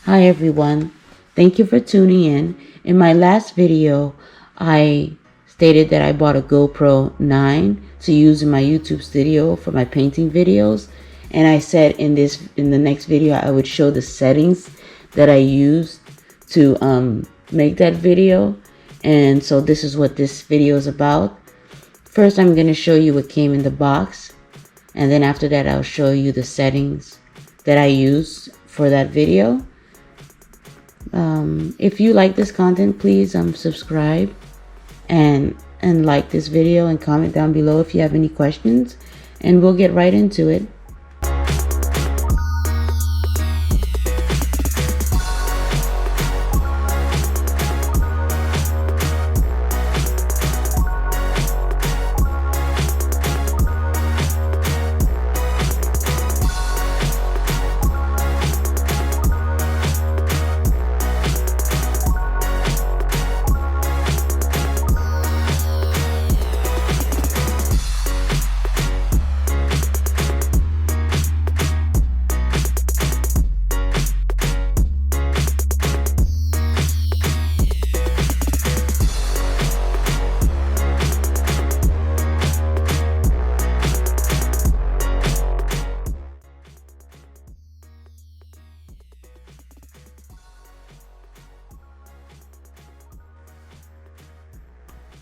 Hi everyone, thank you for tuning in. In my last video, I stated that I bought a GoPro 9 to use in my YouTube studio for my painting videos. And I said in the next video, I would show the settings that I used to make that video. And so this is what this video is about. First, I'm going to show you what came in the box. And then after that, I'll show you the settings that I used for that video. If you like this content, please subscribe and like this video and comment down below if you have any questions, and we'll get right into it.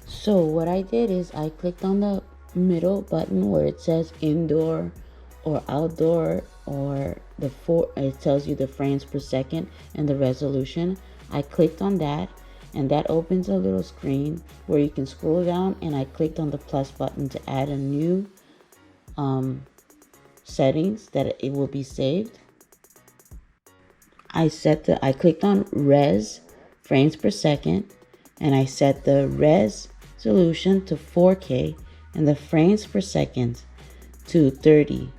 So what I did is I clicked on the middle button where it says indoor or outdoor, or it tells you the frames per second and the resolution. I clicked on that, and that opens a little screen where you can scroll down, and I clicked on the plus button to add a new settings that it will be saved. I clicked on res, frames per second, and I set the resolution to 4K and the frames per second to 30.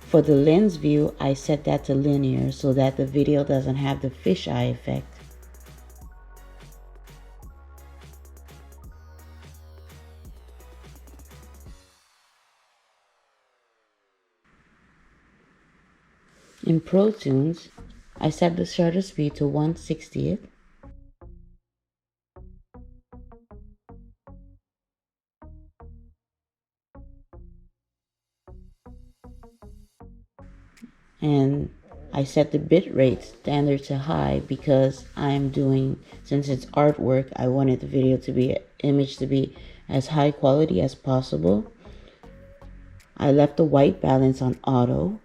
For the lens view, I set that to linear so that the video doesn't have the fisheye effect. In Pro Tools, I set the shutter speed to 1/60th. And I set the bit rate standard to high because since it's artwork, I wanted the image to be as high quality as possible. I left the white balance on auto.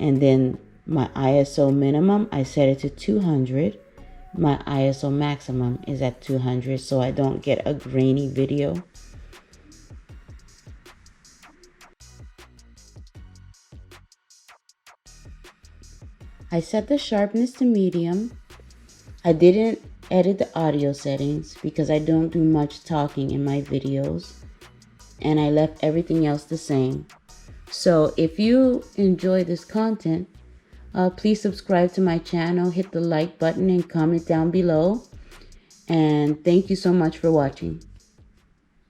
And then my ISO minimum, I set it to 200. My ISO maximum is at 200 so I don't get a grainy video. I set the sharpness to medium. I didn't edit the audio settings because I don't do much talking in my videos, and I left everything else the same. So if you enjoy this content, please subscribe to my channel, hit the like button, and comment down below. And thank you so much for watching.